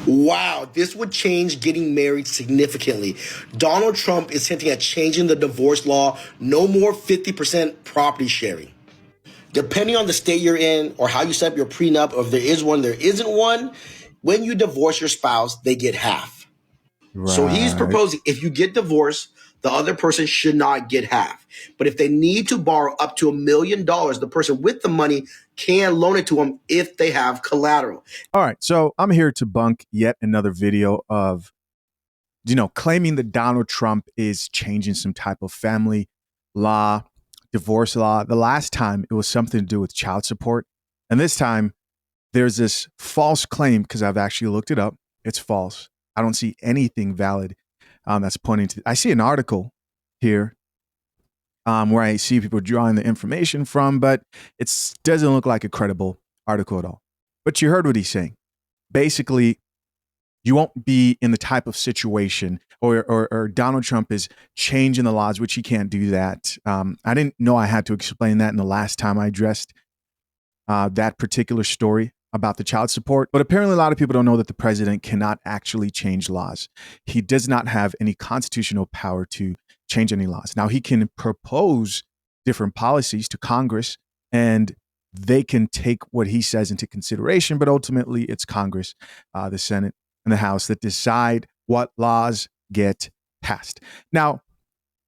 Wow, this would change getting married significantly. Donald Trump is hinting at changing the divorce law. No more 50% property sharing. Depending on the state you're in or how you set up your prenup, or if there is one, there isn't one, when you divorce your spouse, they get half. So he's Right. proposing if you get divorced, the other person should not get half. But if they need to borrow up to $1 million, the person with the money can loan it to them if they have collateral. All right. So I'm here to bunk yet another video of, claiming that Donald Trump is changing some type of family law, divorce law. The last time it was something to do with child support. And this time there's this false claim, because I've actually looked it up. It's false. I don't see anything valid that's pointing to. I see an article here where I see people drawing the information from, but it doesn't look like a credible article at all. But you heard what he's saying. Basically, you won't be in the type of situation, or Donald Trump is changing the laws, which he can't do that. I didn't know I had to explain that in the last time I addressed that particular story about the child support. But apparently a lot of people don't know that the president cannot actually change laws. He does not have any constitutional power to change any laws. Now, he can propose different policies to Congress, and they can take what he says into consideration, but ultimately it's Congress, the Senate, and the House that decide what laws get passed. Now,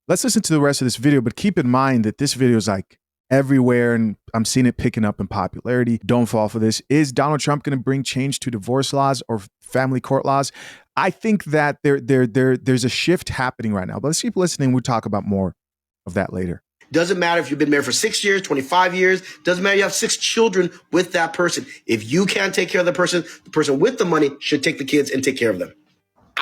let's listen to the rest of this video, but keep in mind that this video is like everywhere, and I'm seeing it picking up in popularity. Don't fall for this. Is Donald Trump going to bring change to divorce laws or family court laws? I think that there's a shift happening right now, but let's keep listening. We'll talk about more of that later. Doesn't matter if you've been married for 6 years, 25 years. Doesn't matter if you have 6 children with that person. If you can't take care of the person with the money should take the kids and take care of them.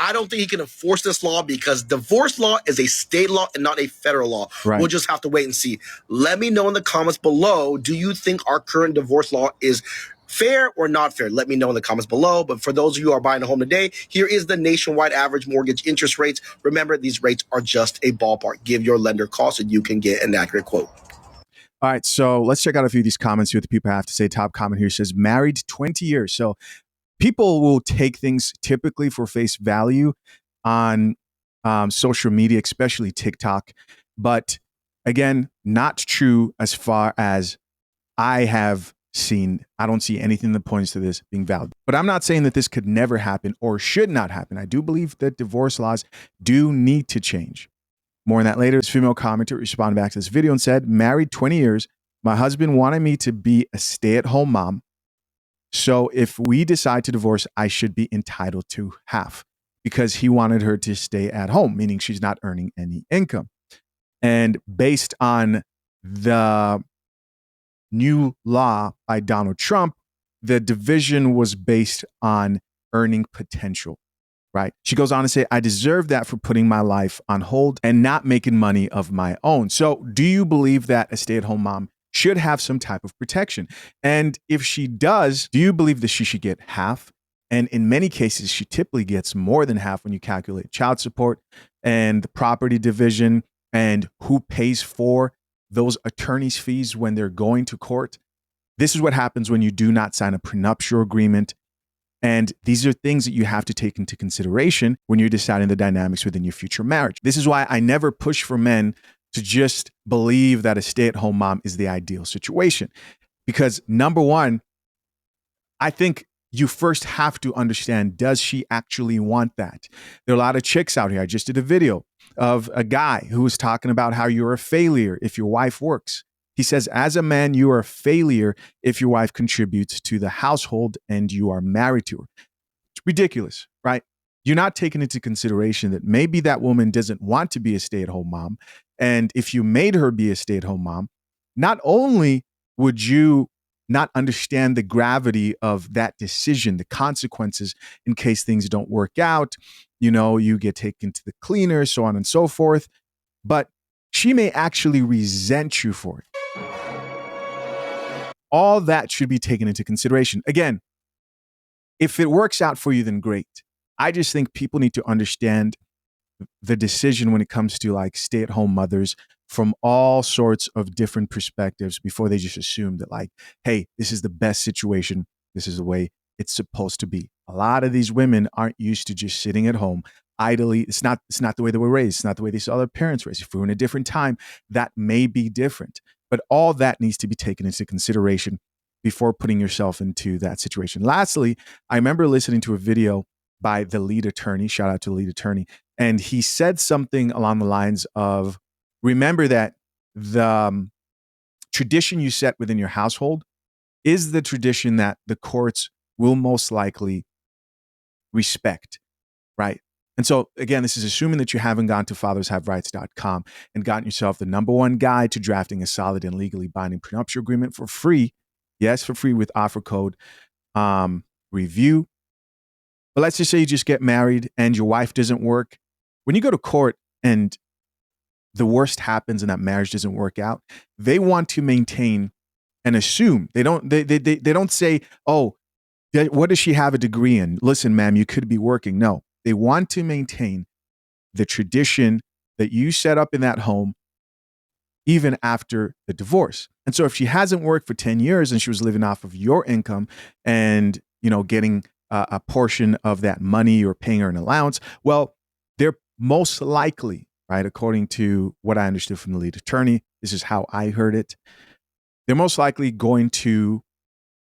I don't think he can enforce this law because divorce law is a state law and not a federal law. Right. We'll just have to wait and see. Let me know in the comments below, do you think our current divorce law is fair or not fair? Let me know in the comments below. But for those of you who are buying a home today, here is the nationwide average mortgage interest rates. Remember, these rates are just a ballpark. Give your lender a call so you can get an accurate quote. All right, so let's check out a few of these comments, see what the people have to say. Top comment here says, married 20 years. So people will take things typically for face value on social media, especially TikTok. But again, not true as far as I have seen. I don't see anything that points to this being valid. But I'm not saying that this could never happen or should not happen. I do believe that divorce laws do need to change. More on that later. This female commenter responded back to this video and said, married 20 years. My husband wanted me to be a stay-at-home mom. So if we decide to divorce, I should be entitled to half because he wanted her to stay at home, meaning she's not earning any income. And based on the new law by Donald Trump, the division was based on earning potential, right? She goes on to say, I deserve that for putting my life on hold and not making money of my own. So do you believe that a stay-at-home mom should have some type of protection? And if she does, do you believe that she should get half? And in many cases, she typically gets more than half when you calculate child support and the property division and who pays for those attorney's fees when they're going to court. This is what happens when you do not sign a prenuptial agreement. And these are things that you have to take into consideration when you're deciding the dynamics within your future marriage. This is why I never push for men to just believe that a stay-at-home mom is the ideal situation. Because number one, I think you first have to understand, does she actually want that? There are a lot of chicks out here. I just did a video of a guy who was talking about how you're a failure if your wife works. He says, as a man, you are a failure if your wife contributes to the household and you are married to her. It's ridiculous, right? You're not taking into consideration that maybe that woman doesn't want to be a stay-at-home mom. And if you made her be a stay-at-home mom, not only would you not understand the gravity of that decision, the consequences in case things don't work out, you get taken to the cleaner, so on and so forth, but she may actually resent you for it. All that should be taken into consideration. Again, if it works out for you, then great. I just think people need to understand the decision when it comes to like stay-at-home mothers from all sorts of different perspectives before they just assume that like, hey, this is the best situation. This is the way it's supposed to be. A lot of these women aren't used to just sitting at home idly. It's not the way they were raised. It's not the way they saw their parents raised. If we were in a different time, that may be different. But all that needs to be taken into consideration before putting yourself into that situation. Lastly, I remember listening to a video by the lead attorney, shout out to the lead attorney, and he said something along the lines of, remember that the tradition you set within your household is the tradition that the courts will most likely respect, right? And so, again, this is assuming that you haven't gone to fathershaverights.com and gotten yourself the #1 guide to drafting a solid and legally binding prenuptial agreement for free. Yes, for free with offer code review. But let's just say you just get married and your wife doesn't work. When you go to court and the worst happens and that marriage doesn't work out, they want to maintain and assume. They don't say, oh, what does she have a degree in? Listen, ma'am, you could be working. No, they want to maintain the tradition that you set up in that home even after the divorce. And so if she hasn't worked for 10 years and she was living off of your income and, getting a portion of that money or paying her an allowance, well, they're most likely, right, according to what I understood from the lead attorney, this is how I heard it, they're most likely going to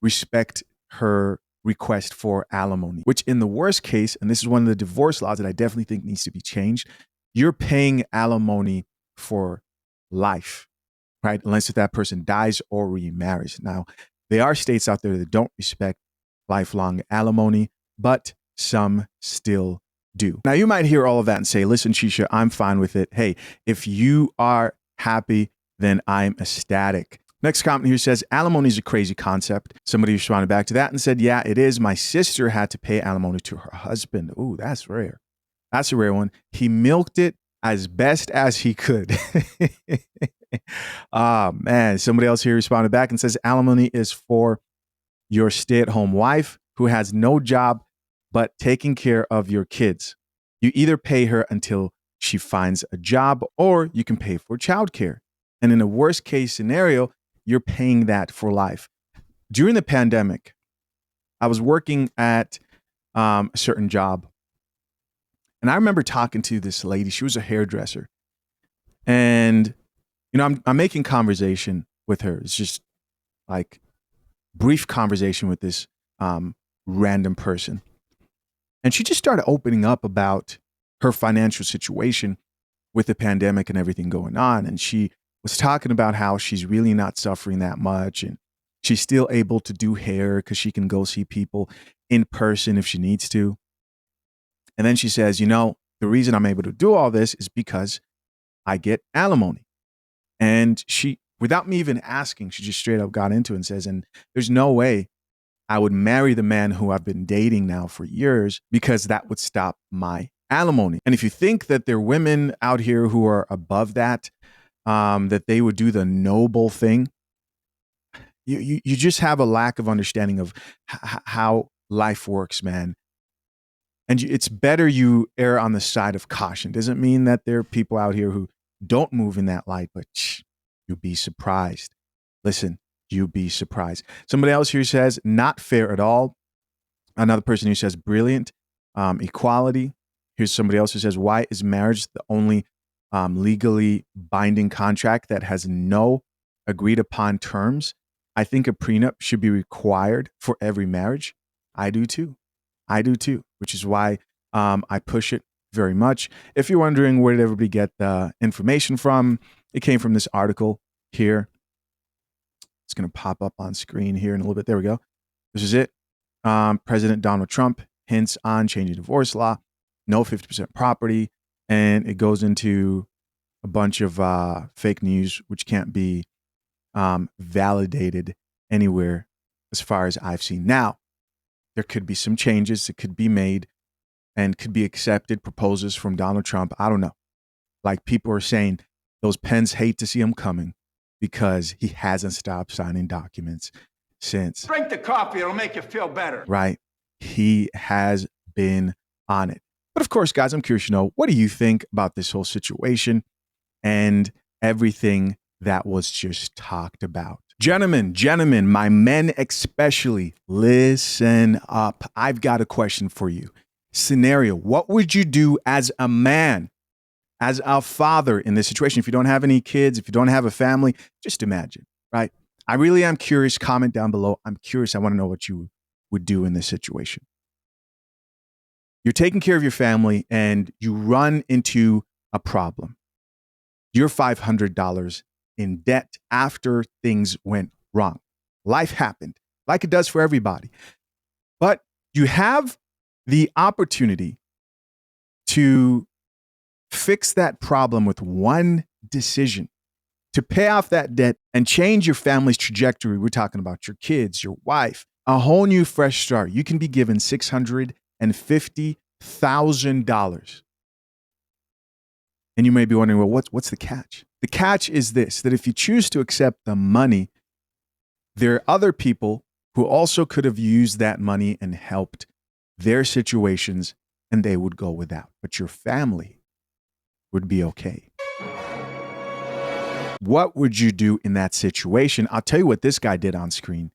respect her request for alimony, which in the worst case, and this is one of the divorce laws that I definitely think needs to be changed, you're paying alimony for life, right? Unless if that person dies or remarries. Now, there are states out there that don't respect lifelong alimony, but some still do. Now, you might hear all of that and say, listen, Shisha, I'm fine with it. Hey, if you are happy, then I'm ecstatic. Next comment here says, alimony is a crazy concept. Somebody responded back to that and said, yeah, it is. My sister had to pay alimony to her husband. Ooh, that's rare. That's a rare one. He milked it as best as he could. Man. Somebody else here responded back and says, alimony is for your stay-at-home wife who has no job but taking care of your kids. You either pay her until she finds a job or you can pay for childcare. And in a worst case scenario, you're paying that for life. During the pandemic, I was working at a certain job. And I remember talking to this lady. She was a hairdresser. And, I'm making conversation with her. It's just like brief conversation with this random person. And she just started opening up about her financial situation with the pandemic and everything going on. And she was talking about how she's really not suffering that much. And she's still able to do hair because she can go see people in person if she needs to. And then she says, the reason I'm able to do all this is because I get alimony. And she, without me even asking, she just straight up got into it and says, and there's no way I would marry the man who I've been dating now for years because that would stop my alimony. And if you think that there are women out here who are above that, that they would do the noble thing, you just have a lack of understanding of how life works, man. And it's better you err on the side of caution. Doesn't mean that there are people out here who don't move in that light, but you'd be surprised. Listen, you'd be surprised. Somebody else here says, not fair at all. Another person who says, brilliant. Equality. Here's somebody else who says, why is marriage the only legally binding contract that has no agreed upon terms? I think a prenup should be required for every marriage. I do too, which is why I push it very much. If you're wondering where did everybody get the information from, it came from this article here. It's going to pop up on screen here in a little bit. There we go. This is it. President Donald Trump hints on changing divorce law, no 50% property, and it goes into a bunch of fake news, which can't be validated anywhere as far as I've seen. Now, there could be some changes that could be made and could be accepted, proposals from Donald Trump. I don't know. Like people are saying, those Pens hate to see him coming because he hasn't stopped signing documents since. Drink the coffee, it'll make you feel better. Right. He has been on it. But of course, guys, I'm curious to know, what do you think about this whole situation and everything that was just talked about? Gentlemen, my men especially, listen up. I've got a question for you. Scenario: what would you do as a man, as a father in this situation? If you don't have any kids, if you don't have a family, just imagine, right? I really am curious. Comment down below. I'm curious. I want to know what you would do in this situation. You're taking care of your family and you run into a problem. You're $500 in debt after things went wrong. Life happened, like it does for everybody. But you have the opportunity to fix that problem with one decision, to pay off that debt and change your family's trajectory. We're talking about your kids, your wife, a whole new fresh start. You can be given $650,000. And you may be wondering, well, what's the catch? The catch is this, that if you choose to accept the money, there are other people who also could have used that money and helped their situations, and they would go without. But your family would be okay. What would you do in that situation? I'll tell you what this guy did on screen.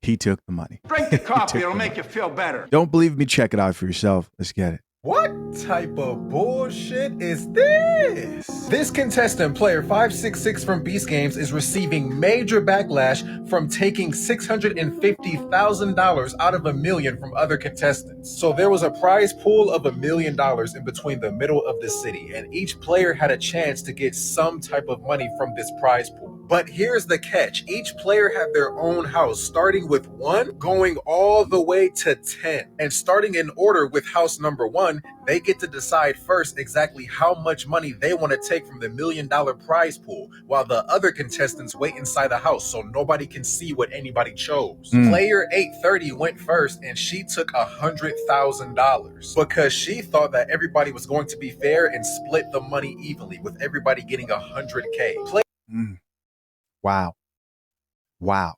He took the money. Drink the coffee, it'll make you feel better. Don't believe me? Check it out for yourself. Let's get it. What type of bullshit is this? This contestant, player 566 from Beast Games, is receiving major backlash from taking $650,000 out of $1 million from other contestants. So there was a prize pool of $1 million in between the middle of the city, and each player had a chance to get some type of money from this prize pool. But here's the catch. Each player had their own house, starting with 1, going all the way to 10. And starting in order with house number 1, they get to decide first exactly how much money they want to take from the $1 million prize pool, while the other contestants wait inside the house so nobody can see what anybody chose. Player 830 went first, and she took $100,000 because she thought that everybody was going to be fair and split the money evenly, with everybody getting $100K. Wow.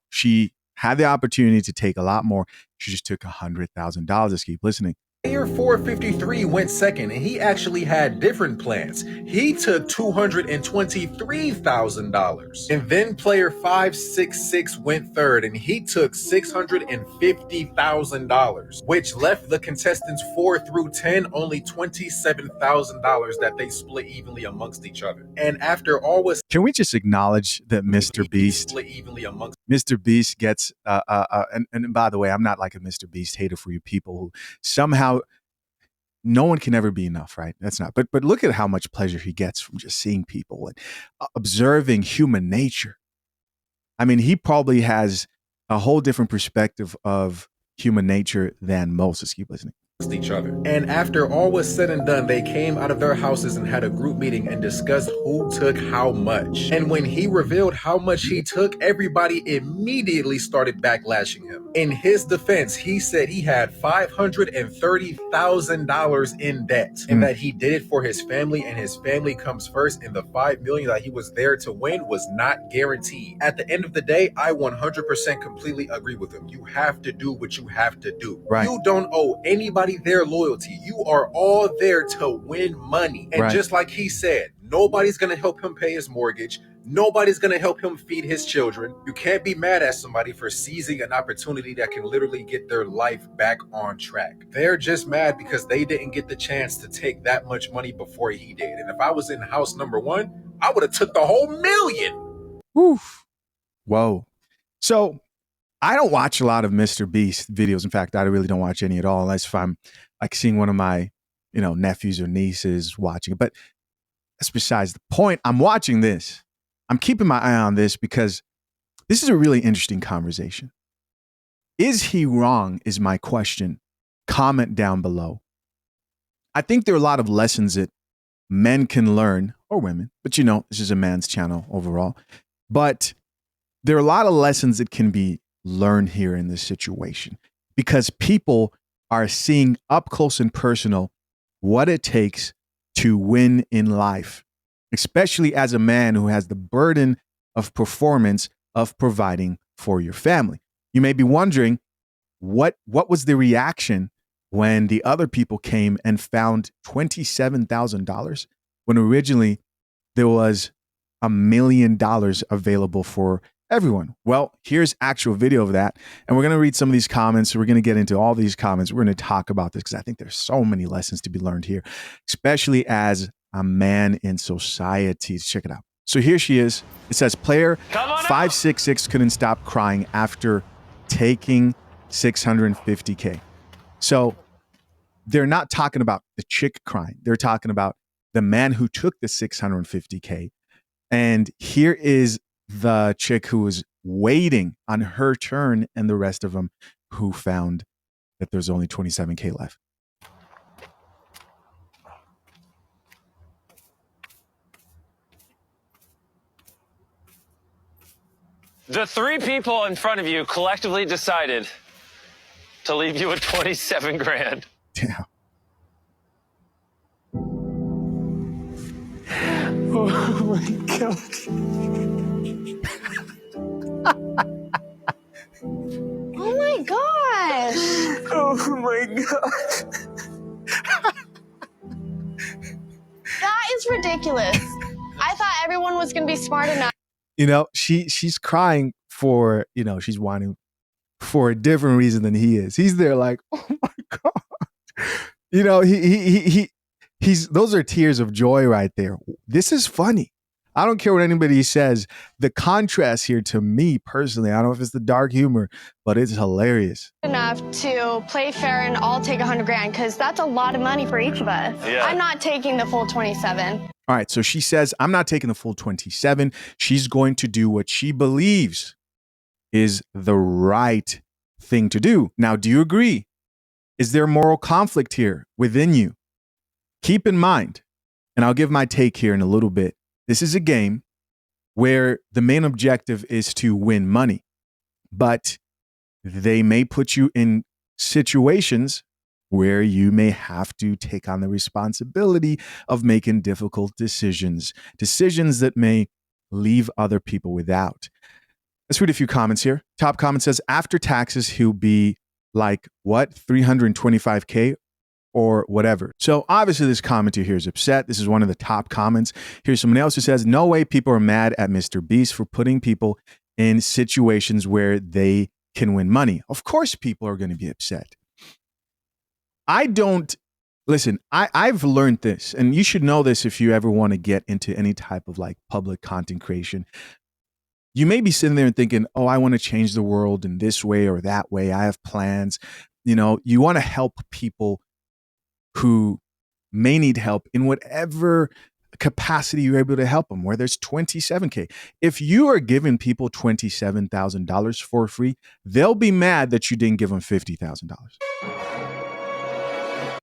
She had the opportunity to take a lot more. She just took $100,000. Let's keep listening. Player 453 went second, and he actually had different plans. He took $223,000. And then player 566 went third, and he took $650,000, which left the contestants 4 through 10 only $27,000 that they split evenly amongst each other. And after all was Can we just acknowledge that Mr. Beast, split evenly amongst Mr. Beast gets, and by the way, I'm not like a Mr. Beast hater for you people who somehow, no one can ever be enough, right? That's not, but look at how much pleasure he gets from just seeing people and observing human nature. I mean, he probably has a whole different perspective of human nature than most. Let's keep listening. each other. And after all was said and done, they came out of their houses and had a group meeting and discussed who took how much. And when he revealed how much he took, everybody immediately started backlashing him. In his defense, he said he had $530,000 in debt and that he did it for his family, and his family comes first, and the $5 million that he was there to win was not guaranteed. At the end of the day, I 100% completely agree with him. You have to do what you have to do. Right. You don't owe anybody their loyalty. You are all there to win money. And just like he said, nobody's going to help him pay his mortgage. Nobody's going to help him feed his children. You can't be mad at somebody for seizing an opportunity that can literally get their life back on track. They're just mad because they didn't get the chance to take that much money before he did. And if I was in house number one, I would have took the whole $1 million. Oof. Whoa. So I don't watch a lot of Mr. Beast videos. In fact, I really don't watch any at all, unless if I'm like seeing one of my, nephews or nieces watching it. But that's besides the point. I'm watching this. I'm keeping my eye on this because this is a really interesting conversation. Is he wrong is my question. Comment down below. I think there are a lot of lessons that men can learn, or women, but this is a man's channel overall. But there are a lot of lessons that can be learned here in this situation because people are seeing up close and personal what it takes to win in life, especially as a man who has the burden of performance of providing for your family. You may be wondering, what was the reaction when the other people came and found $27,000 when originally there was $1 million available for Everyone. Well, here's actual video of that. And we're going to read some of these comments. We're going to get into all these comments. We're going to talk about this because I think there's so many lessons to be learned here, especially as a man in society. Check it out. So here she is. It says, player 566 couldn't stop crying after taking $650K. So they're not talking about the chick crying. They're talking about the man who took the $650K. And here is the chick who was waiting on her turn and the rest of them who found that there's only $27K left. The three people in front of you collectively decided to leave you with 27 grand. Yeah. Oh my God. Oh my gosh. Oh my God. That is ridiculous. I thought everyone was going to be smart enough. You know, she's crying for, you know, she's whining for a different reason than he is. He's there like, oh my God. You know, he's those are tears of joy right there. This is funny. I don't care what anybody says. The contrast here to me personally, I don't know if it's the dark humor, but it's hilarious. Enough to play fair and all take 100 grand because that's a lot of money for each of us. Yeah. I'm not taking the full 27. All right, so she says, I'm not taking the full 27. She's going to do what she believes is the right thing to do. Now, do you agree? Is there moral conflict here within you? Keep in mind, and I'll give my take here in a little bit, this is a game where the main objective is to win money, but they may put you in situations where you may have to take on the responsibility of making difficult decisions that may leave other people without. Let's read a few comments here. Top comment says, after taxes, he'll be like, what, 325K or whatever. So obviously this commenter here is upset. This is one of the top comments. Here's someone else who says, no way people are mad at Mr. Beast for putting people in situations where they can win money. Of course people are going to be upset. I've learned this, and you should know this if you ever want to get into any type of like public content creation. You may be sitting there and thinking, oh, I want to change the world in this way or that way. I have plans. You know, you want to help people who may need help in whatever capacity you're able to help them, where there's 27K. If you are giving people $27,000 for free, they'll be mad that you didn't give them $50,000.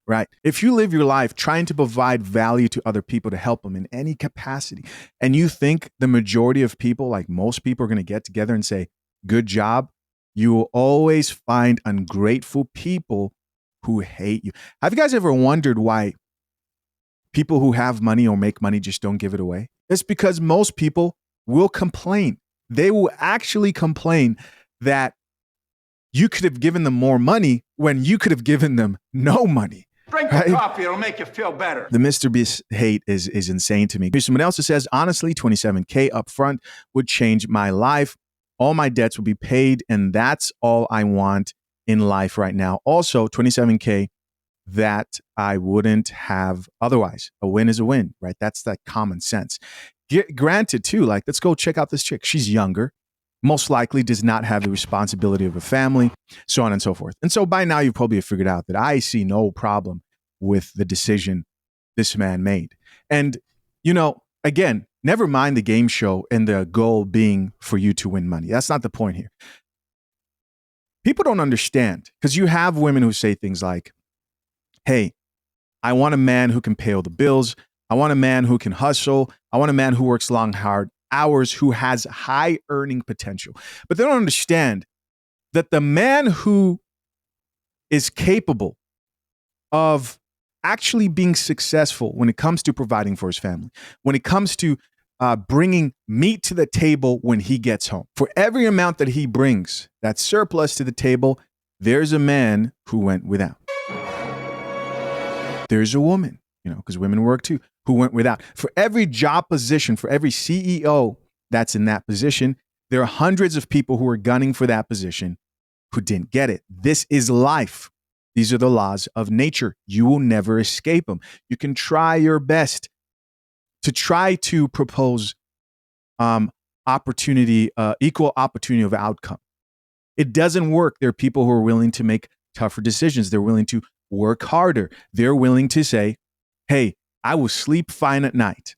Right? If you live your life trying to provide value to other people to help them in any capacity, and you think the majority of people, like most people, are going to get together and say, good job, you will always find ungrateful people who hate you. Have you guys ever wondered why people who have money or make money just don't give it away? It's because most people will complain. They will actually complain that you could have given them more money when you could have given them no money. Drink the coffee, it'll make you feel better. The Mr. Beast hate is insane to me. Here's someone else who says, honestly, 27K up front would change my life. All my debts would be paid, and that's all I want in life right now. Also, 27K that I wouldn't have otherwise. A win is a win, right? That's that common sense. Granted, too, like, let's go check out this chick. She's younger, most likely does not have the responsibility of a family, so on and so forth. And so by now, you've probably figured out that I see no problem with the decision this man made. And, you know, again, never mind the game show and the goal being for you to win money. That's not the point here. People don't understand, because you have women who say things like, hey, I want a man who can pay all the bills. I want a man who can hustle. I want a man who works long, hard hours, who has high earning potential. But they don't understand that the man who is capable of actually being successful when it comes to providing for his family, when it comes to bringing meat to the table when he gets home, for every amount that he brings, that surplus to the table, there's a man who went without. There's a woman, you know, because women work too, who went without. For every job position, for every CEO that's in that position, There are hundreds of people who are gunning for that position who didn't get it. This is life. These are the laws of nature. You will never escape them. You can try your best to try to propose opportunity, equal opportunity of outcome. It doesn't work. There are people who are willing to make tougher decisions. They're willing to work harder. They're willing to say, hey, I will sleep fine at night.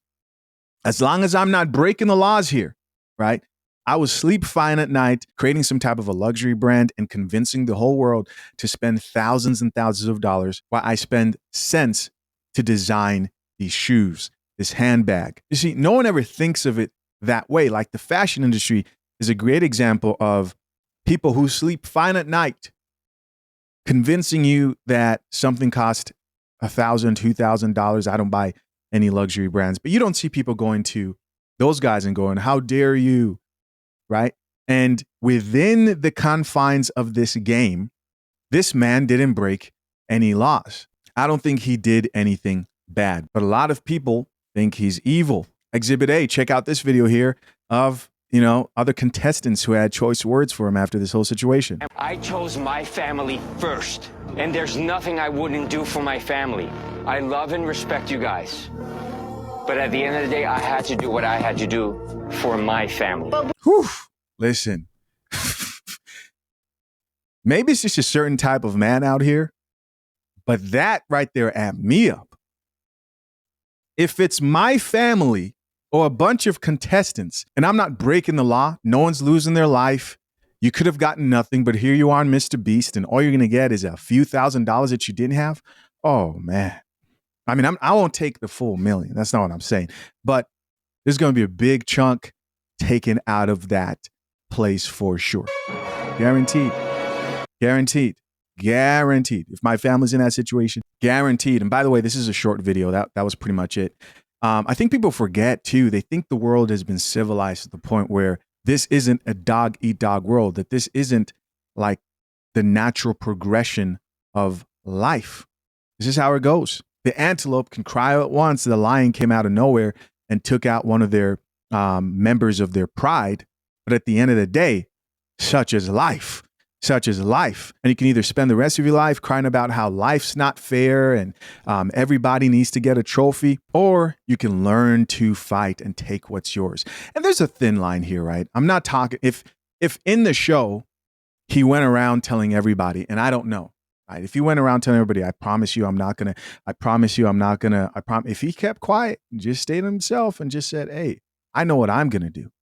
As long as I'm not breaking the laws here, right? I will sleep fine at night, creating some type of a luxury brand and convincing the whole world to spend thousands and thousands of dollars while I spend cents to design these shoes, this handbag. You see, no one ever thinks of it that way. Like the fashion industry is a great example of people who sleep fine at night, convincing you that something costs $1,000, $2,000. I don't buy any luxury brands, but you don't see people going to those guys and going, how dare you, right? And within the confines of this game, this man didn't break any laws. I don't think he did anything bad, but a lot of people think he's evil. Exhibit A, check out this video here of, other contestants who had choice words for him after this whole situation. I chose my family first, and there's nothing I wouldn't do for my family. I love and respect you guys. But at the end of the day, I had to do what I had to do for my family. Whew. Listen, maybe it's just a certain type of man out here, but that right there amped me up. If it's my family or a bunch of contestants and I'm not breaking the law, no one's losing their life, you could have gotten nothing, but here you are in Mr. Beast and all you're going to get is a few $1,000s that you didn't have. Oh, man. I mean, I won't take the full million. That's not what I'm saying. But there's going to be a big chunk taken out of that place for sure. Guaranteed. Guaranteed. Guaranteed. If my family's in that situation, guaranteed. And by the way, this is a short video. That was pretty much it. I think people forget too. They think the world has been civilized to the point where this isn't a dog eat dog world, that this isn't like the natural progression of life. This is how it goes. The antelope can cry at once. The lion came out of nowhere and took out one of their members of their pride. But at the end of the day, such is life. Such is life. And you can either spend the rest of your life crying about how life's not fair and everybody needs to get a trophy, or you can learn to fight and take what's yours. And there's a thin line here, right? I'm not talking, if in the show, he went around telling everybody, and I don't know, right? If he went around telling everybody, I promise you, I'm not going to, I promise you, I'm not going to, if he kept quiet and just stayed himself and just said, hey, I know what I'm going to do.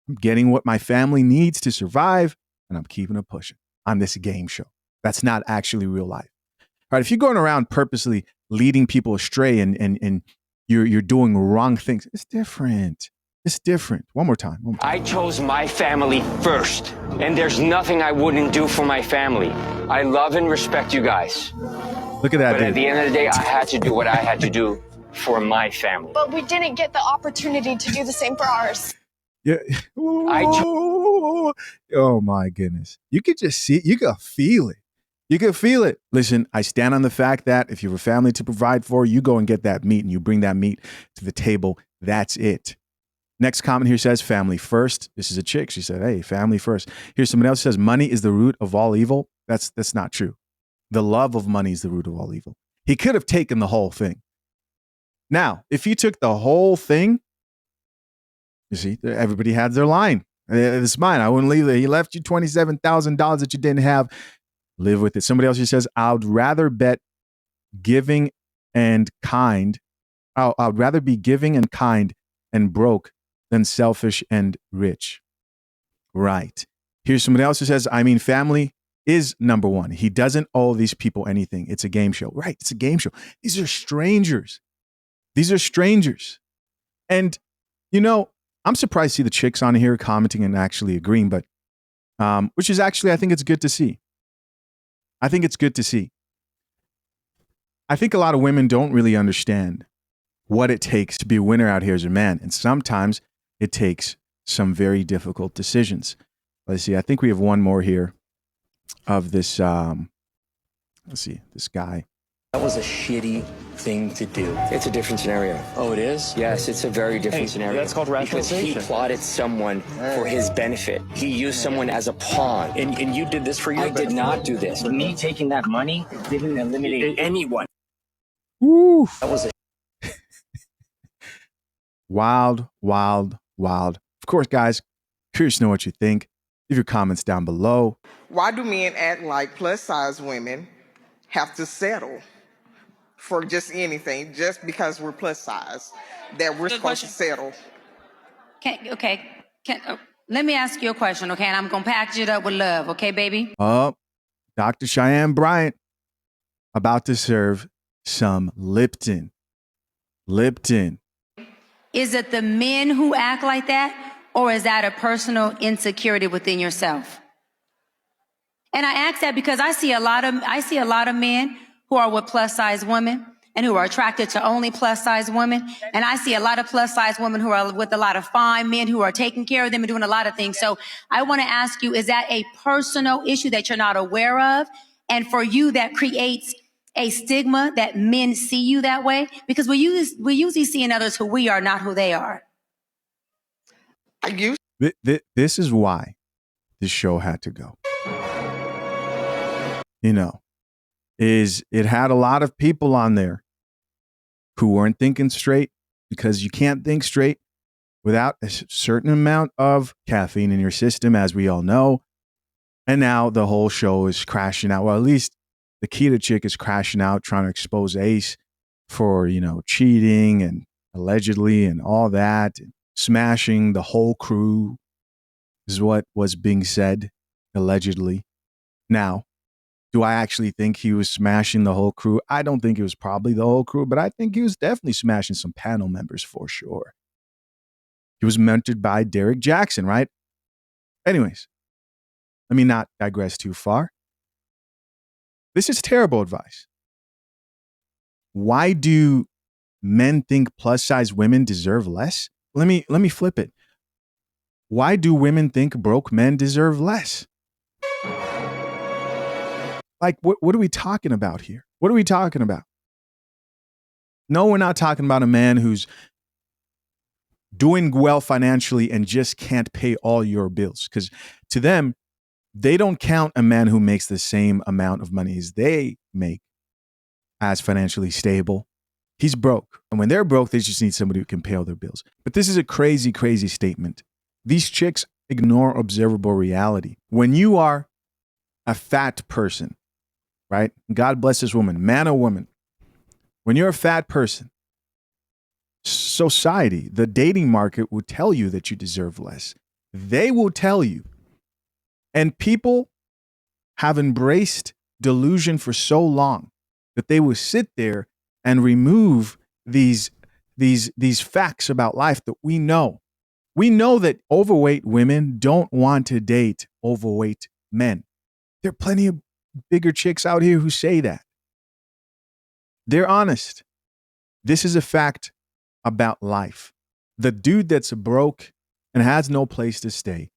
I'm getting what my family needs to survive, and I'm keeping it pushing on this game show. That's not actually real life. All right, if you're going around purposely leading people astray and you're doing wrong things, it's different. It's different. One more time. I chose my family first, and there's nothing I wouldn't do for my family. I love and respect you guys. Look at that. But dude. at the end of the day, I had to do what I had to do for my family. But we didn't get the opportunity to do the same for ours. Yeah. Oh my goodness. You could just see, you could feel it. You can feel it. Listen, I stand on the fact that if you have a family to provide for, you go and get that meat and you bring that meat to the table. That's it. Next comment here says family first. This is a chick. She said, hey, family first. Here's someone else who says money is the root of all evil. That's not true. The love of money is the root of all evil. He could have taken the whole thing. Now, if he took the whole thing, you see, everybody had their line. It's mine. I wouldn't leave it. He left you $27,000 that you didn't have. Live with it. Somebody else here says, I'd rather bet giving and kind. I'd rather be giving and kind and broke than selfish and rich. Right. Here's somebody else who says, I mean, family is number one. He doesn't owe these people anything. It's a game show. Right. It's a game show. These are strangers. These are strangers. And, I'm surprised to see the chicks on here commenting and actually agreeing, but which is actually, I think it's good to see. I think it's good to see. I think a lot of women don't really understand what it takes to be a winner out here as a man. And sometimes it takes some very difficult decisions. Let's see. I think we have one more here of this. Let's see, this guy. That was a shitty thing to do. It's a different scenario. Oh, it is? Yes, it's a very different scenario. that's called Because he rationalization. plotted someone for his benefit. He used someone as a pawn. And you did this for your I did not do this. Me taking that money didn't eliminate anyone. Woo. That was a Wild, wild, wild. Of course, guys, curious to know what you think. Leave your comments down below. Why do men act like plus size women have to settle for just anything just because we're plus size? That we're supposed to settle? Let me ask you a question, okay? And I'm going to package it up with love, okay, baby? Dr. Cheyenne Bryant about to serve some Lipton. Lipton. Is it the men who act like that, or is that a personal insecurity within yourself? And I ask that because I see a lot of men who are with plus size women and who are attracted to only plus size women. And I see a lot of plus size women who are with a lot of fine men who are taking care of them and doing a lot of things. So I want to ask you, is that a personal issue that you're not aware of? And for you, that creates a stigma that men see you that way? Because we usually see in others who we are, not who they are. This is why this show had to go. You know, it had a lot of people on there who weren't thinking straight, because you can't think straight without a certain amount of caffeine in your system, as we all know. And now the whole show is crashing out. Well, at least the Kita chick is crashing out, trying to expose Ace for, cheating and allegedly and all that, and smashing the whole crew is what was being said, allegedly. Now, do I actually think he was smashing the whole crew? I don't think it was probably the whole crew, but I think he was definitely smashing some panel members for sure. He was mentored by Derek Jackson, right? Anyways, let me not digress too far. This is terrible advice. Why do men think plus size women deserve less? Let me flip it. Why do women think broke men deserve less? Like, what are we talking about here? What are we talking about? No, we're not talking about a man who's doing well financially and just can't pay all your bills. Because to them, they don't count a man who makes the same amount of money as they make as financially stable. He's broke. And when they're broke, they just need somebody who can pay all their bills. But this is a crazy, crazy statement. These chicks ignore observable reality. When you are a fat person, right? God bless this woman, man or woman. When you're a fat person, society, the dating market will tell you that you deserve less. They will tell you. And people have embraced delusion for so long that they will sit there and remove these facts about life that we know. We know that overweight women don't want to date overweight men. There are plenty of bigger chicks out here who say that. They're honest. This is a fact about life. The dude that's broke and has no place to stay,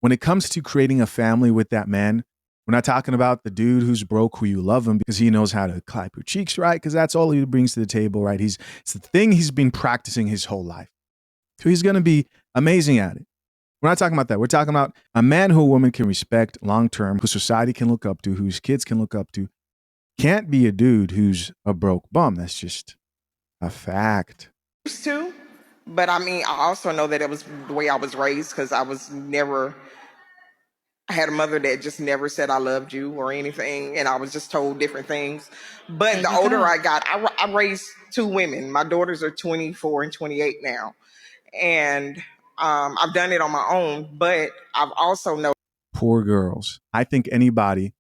when it comes to creating a family with that man, we're not talking about the dude who's broke, who you love him because he knows how to clap your cheeks, right? Because that's all he brings to the table, right? It's the thing he's been practicing his whole life. So he's going to be amazing at it. We're not talking about that. We're talking about a man who a woman can respect long-term, who society can look up to, whose kids can look up to. Can't be a dude who's a broke bum. That's just a fact. Used to, but I mean, I also know that it was the way I was raised, because I had a mother that just never said I loved you or anything, and I was just told different things. But the older I got, I raised two women. My daughters are 24 and 28 now, and I've done it on my own, but I've also known. Poor girls. I think anybody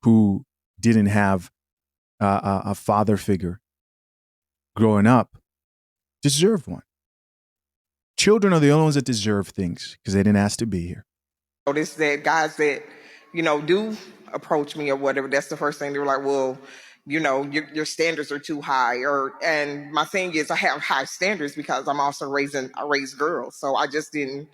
who didn't have a father figure growing up deserve one. Children are the only ones that deserve things because they didn't ask to be here. Notice that guys that, do approach me or whatever, that's the first thing they were like, well, your standards are too high. And my thing is, I have high standards because I'm also I raised girls. So I just didn't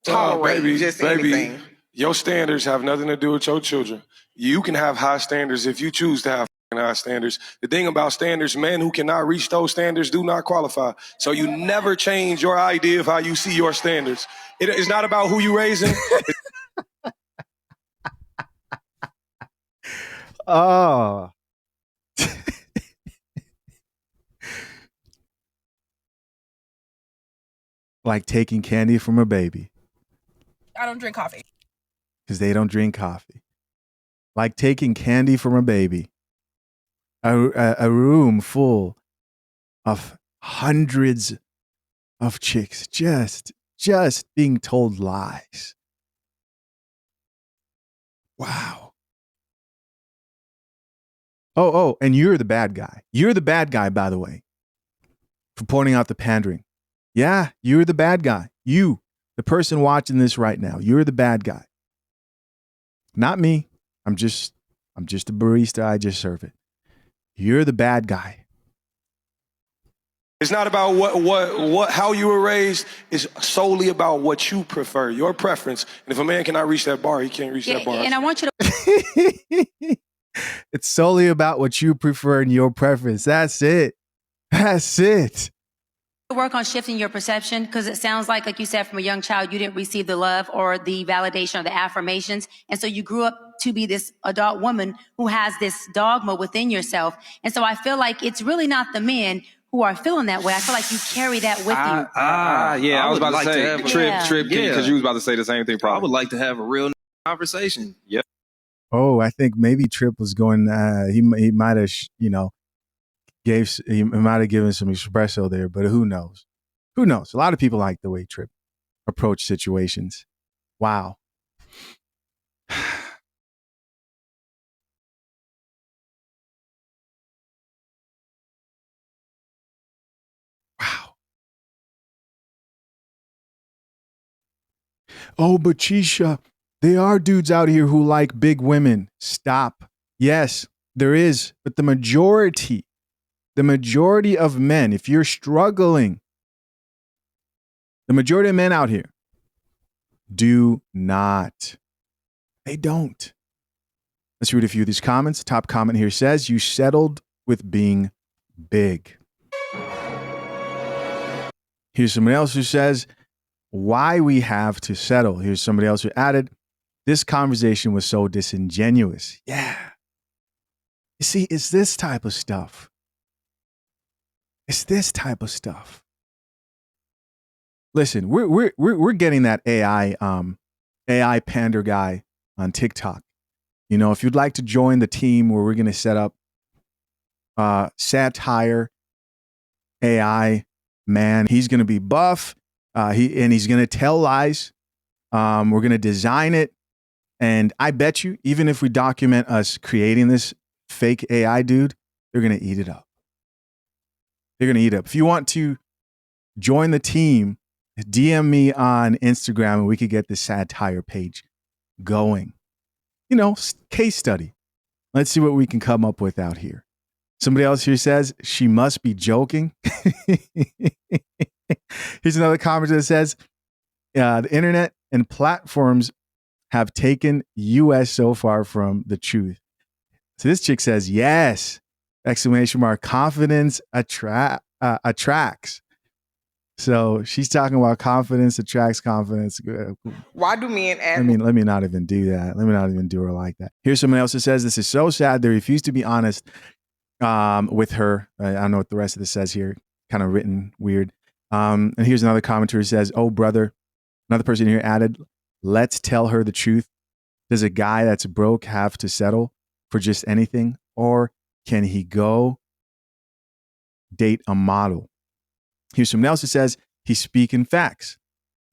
tolerate anything. Your standards have nothing to do with your children. You can have high standards if you choose to have high standards. The thing about standards, men who cannot reach those standards do not qualify. So you never change your idea of how you see your standards. It's not about who you raising. Oh. Like taking candy from a baby. I don't drink coffee. Because they don't drink coffee. Like taking candy from a baby. A room full of hundreds of chicks just being told lies. Wow. Oh, and you're the bad guy. You're the bad guy, by the way, for pointing out the pandering. Yeah, you're the bad guy. You, the person watching this right now, you're the bad guy. Not me. I'm just a barista. I just serve it. You're the bad guy. It's not about what how you were raised. It's solely about what you prefer, your preference. And if a man cannot reach that bar, he can't reach that bar. And I want you to. It's solely about what you prefer and your preference. That's it. That's it. Work on shifting your perception, because it sounds like you said, from a young child, you didn't receive the love or the validation or the affirmations. And so you grew up to be this adult woman who has this dogma within yourself. And so I feel like it's really not the men who are feeling that way. I feel like you carry that with you. Yeah, I was about to say, Trip, because you was about to say the same thing, probably. I would like to have a real conversation. Yeah. Oh, I think maybe Trip was going, he might have, he might have given some espresso there, but who knows? Who knows? A lot of people like the way Trip approach situations. Wow. Wow. Oh, but Chisha, there are dudes out here who like big women. Stop. Yes, there is. But the majority of men, if you're struggling, the majority of men out here do not. They don't. Let's read a few of these comments. Top comment here says, you settled with being big. Here's somebody else who says, why we have to settle. Here's somebody else who added, this conversation was so disingenuous. Yeah. You see, it's this type of stuff. It's this type of stuff. Listen, we're getting that AI pander guy on TikTok. You know, if you'd like to join the team where we're going to set up satire AI man, he's going to be buff. He's going to tell lies. We're going to design it. And I bet you, even if we document us creating this fake AI dude, they're going to eat it up. They're going to eat it up. If you want to join the team, DM me on Instagram and we could get this satire page going. You know, case study. Let's see what we can come up with out here. Somebody else here says, she must be joking. Here's another comment that says, the internet and platforms have taken US so far from the truth. So this chick says, yes, exclamation mark, confidence attracts. So she's talking about confidence attracts confidence. Why do men act? Let me not even do that. Let me not even do her like that. Here's someone else who says, this is so sad. They refuse to be honest with her. I don't know what the rest of this says here. Kind of written weird. And here's another commenter who says, oh, brother. Another person here added, let's tell her the truth. Does a guy that's broke have to settle for just anything? Or can he go date a model? Here's someone else who says, he's speaking facts.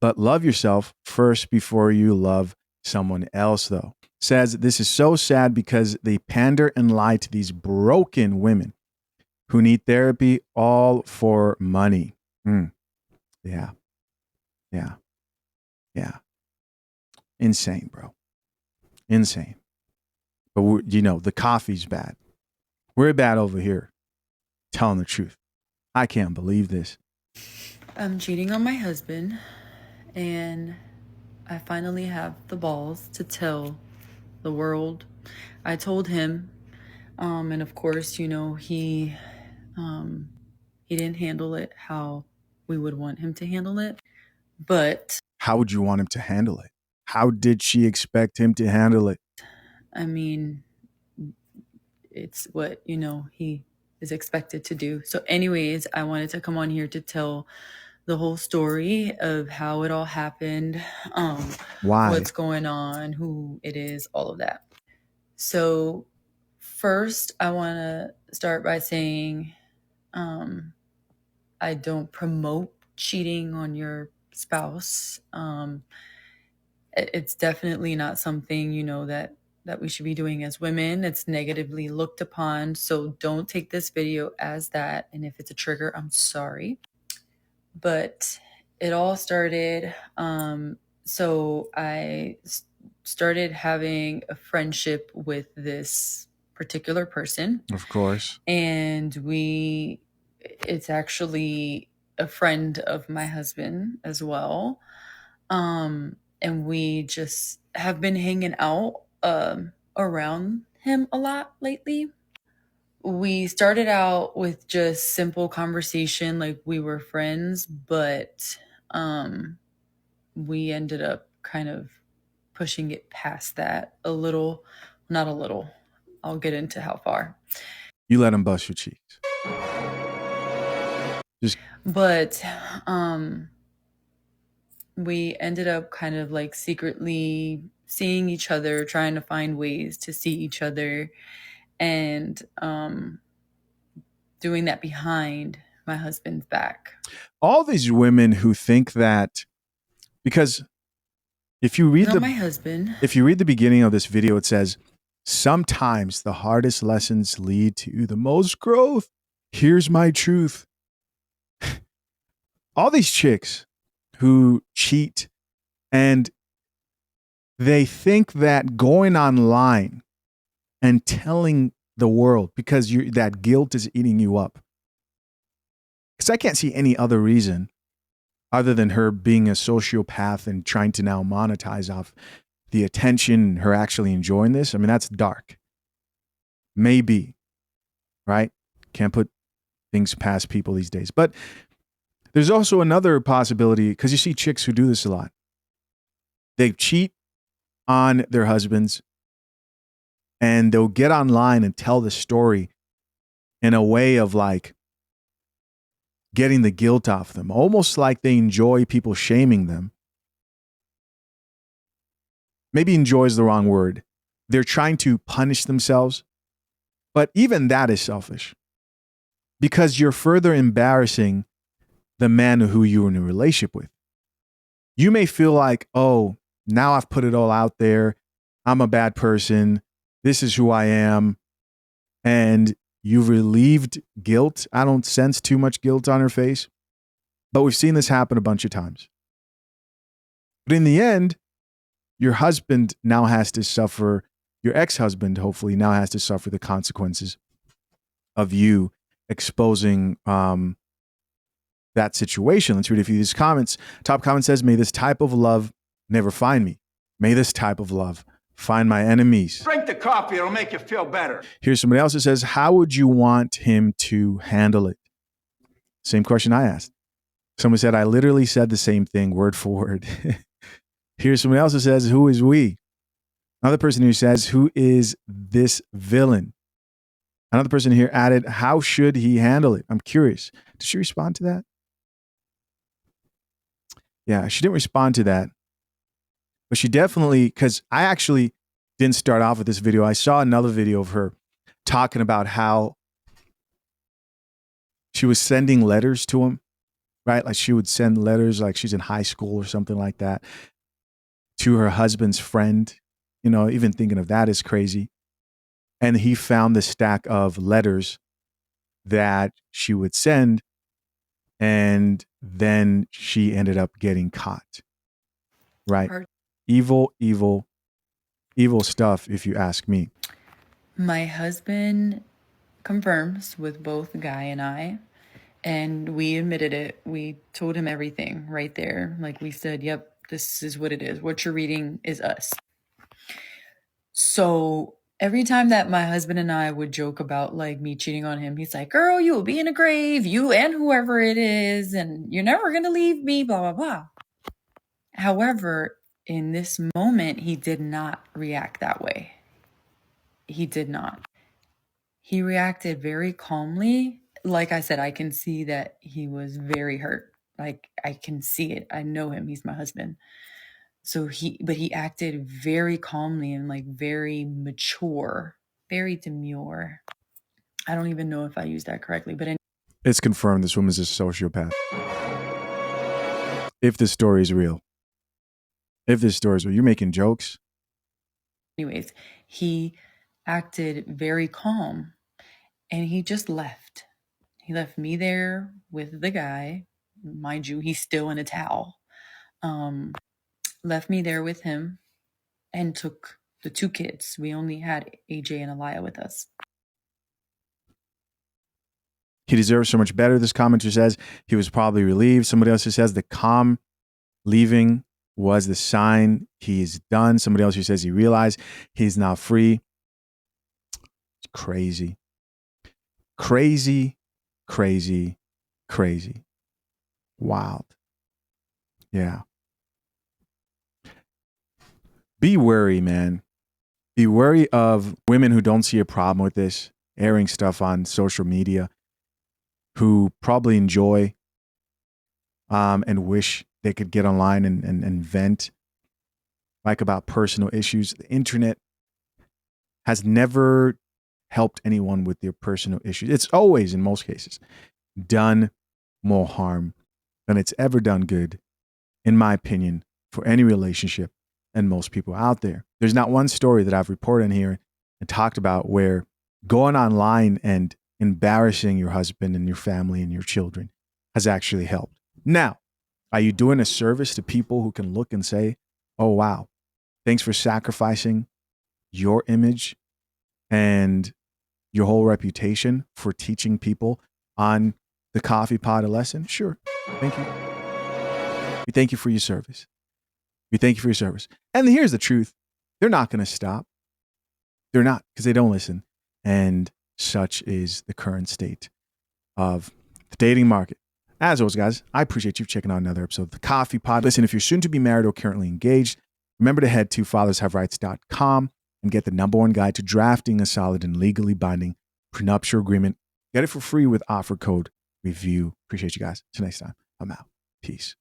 But love yourself first before you love someone else, though. Says, this is so sad because they pander and lie to these broken women who need therapy all for money. Yeah. Insane, bro. Insane. But, the coffee's bad. We're bad over here. Telling the truth. I can't believe this. I'm cheating on my husband, and I finally have the balls to tell the world. I told him And of course, you know, he didn't handle it how we would want him to handle it. But how would you want him to handle it? How did she expect him to handle it? I mean, it's what, you know, he is expected to do. So anyways, I wanted to come on here to tell the whole story of how it all happened, Why? what's going on, who it is, all of that. So first, I want to start by saying I don't promote cheating on your spouse. It's definitely not something, you know, that we should be doing as women. It's negatively looked upon. So don't take this video as that. And if it's a trigger, I'm sorry. But it all started. So I started having a friendship with this particular person. Of course. And it's actually a friend of my husband as well. And we just have been hanging out around him a lot lately. We started out with just simple conversation, like we were friends, but we ended up kind of pushing it past that a little, not a little. I'll get into how far. You let him bust your cheeks. But we ended up kind of like secretly seeing each other, trying to find ways to see each other, and doing that behind my husband's back. All these women who think that, because if you read if you read the beginning of this video, it says, sometimes the hardest lessons lead to the most growth. Here's my truth. All these chicks who cheat, and they think that going online and telling the world, because that guilt is eating you up. Because I can't see any other reason other than her being a sociopath and trying to now monetize off the attention, her actually enjoying this. I mean, that's dark. Maybe, right? Can't put things past people these days. But there's also another possibility, because you see chicks who do this a lot. They cheat on their husbands, and they'll get online and tell the story in a way of like getting the guilt off them, almost like they enjoy people shaming them. Maybe enjoy is the wrong word. They're trying to punish themselves, but even that is selfish, because you're further embarrassing the man who you're in a relationship with. You may feel like, oh, now I've put it all out there. I'm a bad person. This is who I am. And you've relieved guilt. I don't sense too much guilt on her face, but we've seen this happen a bunch of times. But in the end, your husband now has to suffer, your ex-husband hopefully now has to suffer the consequences of you exposing that situation. Let's read a few of these comments. Top comment says, may this type of love never find me. May this type of love find my enemies. Drink the coffee, it'll make you feel better. Here's somebody else that says, how would you want him to handle it? Same question I asked. Someone said, I literally said the same thing word for word. Here's someone else that says, who is we? Another person who says, who is this villain? Another person here added, how should he handle it? I'm curious. Did she respond to that? Yeah, she didn't respond to that. But she definitely, because I actually didn't start off with this video. I saw another video of her talking about how she was sending letters to him, right? Like she would send letters like she's in high school or something like that to her husband's friend. You know, even thinking of that is crazy. And he found the stack of letters that she would send, and then she ended up getting caught. Right? Evil, evil, evil stuff, if you ask me. My husband confirms with both Guy and I, and we admitted it. We told him everything right there. Like we said, yep, this is what it is. What you're reading is us. So every time that my husband and I would joke about like me cheating on him, he's like, girl, you will be in a grave, you and whoever it is, and you're never going to leave me, blah, blah, blah. However, in this moment, he did not react that way. He did not. He reacted very calmly. Like I said, I can see that he was very hurt. Like I can see it. I know him. He's my husband. So he acted very calmly and like very mature, very demure. I don't even know if I used that correctly, but It's confirmed this woman's a sociopath. If this story is real. If this story is real. You're making jokes. anyways, he acted very calm and he just left. He left me there with the guy. Mind you, he's still in a towel. Left me there with him and took the 2 kids. We only had AJ and Aliyah with us. He deserves so much better, this commenter says. He was probably relieved. Somebody else who says the calm leaving was the sign he's done. Somebody else who says he realized he's now free. It's crazy. Crazy, crazy, crazy. Wild. Yeah. Be wary, man. Be wary of women who don't see a problem with this, airing stuff on social media, who probably enjoy and wish they could get online and vent like about personal issues. The internet has never helped anyone with their personal issues. It's always, in most cases, done more harm than it's ever done good, in my opinion, for any relationship and most people out there. There's not one story that I've reported in here and talked about where going online and embarrassing your husband and your family and your children has actually helped. Now, are you doing a service to people who can look and say, oh, wow, thanks for sacrificing your image and your whole reputation for teaching people on the coffee pot a lesson? Sure. Thank you. We thank you for your service. We thank you for your service. And here's the truth. They're not going to stop. They're not, because they don't listen. And such is the current state of the dating market. As always, guys, I appreciate you checking out another episode of The Coffee Pod. Listen, if you're soon to be married or currently engaged, remember to head to fathershaverights.com and get the #1 guide to drafting a solid and legally binding prenuptial agreement. Get it for free with offer code REVIEW. Appreciate you guys. Till next time, I'm out. Peace.